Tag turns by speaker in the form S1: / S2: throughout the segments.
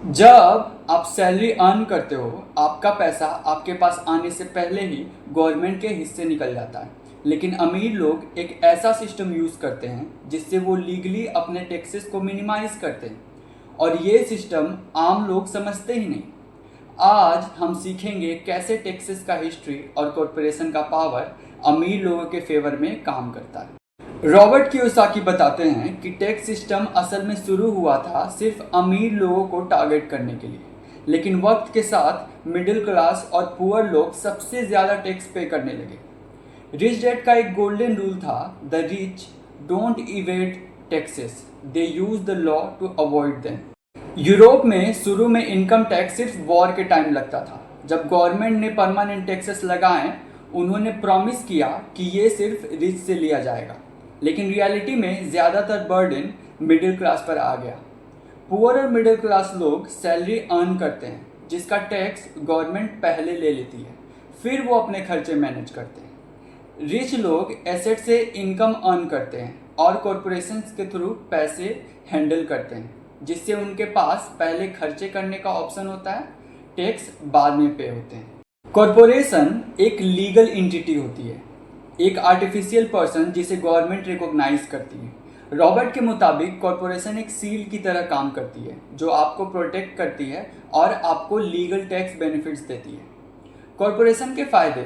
S1: जब आप salary earn करते हो, आपका पैसा आपके पास आने से पहले ही गवर्नमेंट के हिस्से निकल जाता है। लेकिन अमीर लोग एक ऐसा सिस्टम यूज़ करते हैं जिससे वो लीगली अपने टैक्सेस को मिनिमाइज करते हैं, और ये सिस्टम आम लोग समझते ही नहीं। आज हम सीखेंगे कैसे टैक्सेस का हिस्ट्री और कॉरपोरेशन का पावर अमीर लोगों के फेवर में काम करता है। रॉबर्ट कियोसाकी बताते हैं कि टैक्स सिस्टम असल में शुरू हुआ था सिर्फ अमीर लोगों को टारगेट करने के लिए, लेकिन वक्त के साथ मिडिल क्लास और पुअर लोग सबसे ज़्यादा टैक्स पे करने लगे। रिच डैड का एक गोल्डन रूल था, the rich don't evade taxes, they use the law to avoid them. Europe में शुरू में इनकम टैक्स सिर्फ वॉर के टाइम लगता था। जब गवर्नमेंट ने परमानेंट टैक्सेस लगाए, उन्होंने प्रॉमिस किया कि ये सिर्फ रिच से लिया जाएगा, लेकिन रियलिटी में ज़्यादातर बर्डन मिडिल क्लास पर आ गया। पुअर और मिडिल क्लास लोग सैलरी अर्न करते हैं, जिसका टैक्स गवर्नमेंट पहले ले लेती है, फिर वो अपने खर्चे मैनेज करते हैं। रिच लोग एसेट से इनकम अर्न करते हैं और कॉरपोरेशंस के थ्रू पैसे हैंडल करते हैं, जिससे उनके पास पहले खर्चे करने का ऑप्शन होता है, टैक्स बाद में पे होते हैं। कॉरपोरेशन एक लीगल एंटिटी होती है, एक आर्टिफिशियल पर्सन जिसे गवर्नमेंट रिकॉग्नाइज करती है। रॉबर्ट के मुताबिक कॉरपोरेशन एक सील की तरह काम करती है, जो आपको प्रोटेक्ट करती है और आपको लीगल टैक्स बेनिफिट्स देती है। कॉरपोरेशन के फायदे: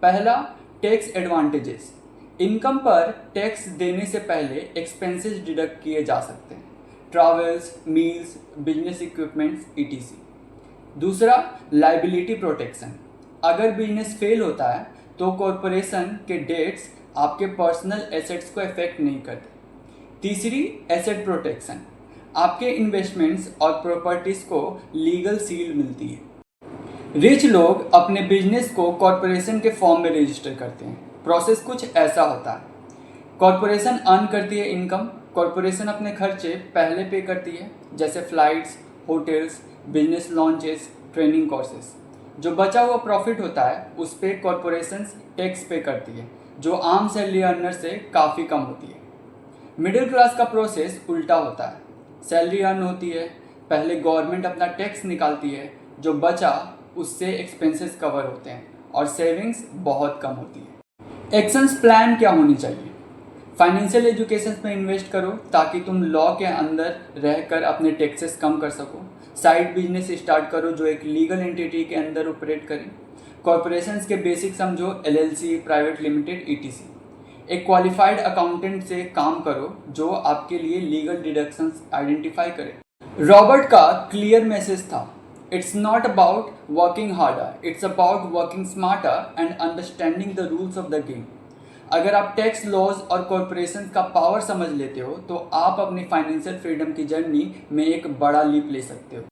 S1: पहला, टैक्स एडवांटेजेस। इनकम पर टैक्स देने से पहले एक्सपेंसेस डिडक्ट किए जा सकते हैं, travels, meals, business equipments, etc. दूसरा, लाइबिलिटी प्रोटेक्शन। अगर बिजनेस फेल होता है तो कॉरपोरेशन के डेट्स आपके पर्सनल एसेट्स को अफेक्ट नहीं करते। तीसरी, एसेट प्रोटेक्शन। आपके इन्वेस्टमेंट्स और प्रॉपर्टीज को लीगल सील मिलती है। रिच लोग अपने बिजनेस को कॉरपोरेशन के फॉर्म में रजिस्टर करते हैं। प्रोसेस कुछ ऐसा होता है: कॉरपोरेशन अर्न करती है इनकम, कॉरपोरेशन अपने खर्चे पहले पे करती है, जैसे flights, hotels, business launches, training courses. जो बचा हुआ प्रॉफिट होता है उस पर कॉरपोरेशन टैक्स पे करती है, जो आम सैलरी अर्नर से काफ़ी कम होती है। मिडिल क्लास का प्रोसेस उल्टा होता है। सैलरी अर्न होती है, पहले गवर्नमेंट अपना टैक्स निकालती है, जो बचा उससे एक्सपेंसेस कवर होते हैं और सेविंग्स बहुत कम होती है। एक्शंस प्लान क्या होनी चाहिए? फाइनेंशियल एजुकेशन में इन्वेस्ट करो ताकि तुम लॉ के अंदर रहकर अपने टैक्सेस कम कर सको। साइड बिजनेस स्टार्ट करो जो एक लीगल एंटिटी के अंदर ऑपरेट करें। कॉरपोरेशंस के बेसिक समझो, एलएलसी, प्राइवेट लिमिटेड, ईटीसी। एक क्वालिफाइड अकाउंटेंट से काम करो जो आपके लिए लीगल डिडक्शंस आइडेंटिफाई करे। रॉबर्ट का क्लियर मैसेज था, it's not about working harder, it's about working smarter and understanding the rules of the game. अगर आप टैक्स लॉज और कॉरपोरेशन का पावर समझ लेते हो तो आप अपनी फाइनेंशियल फ्रीडम की जर्नी में एक बड़ा लीप ले सकते हो।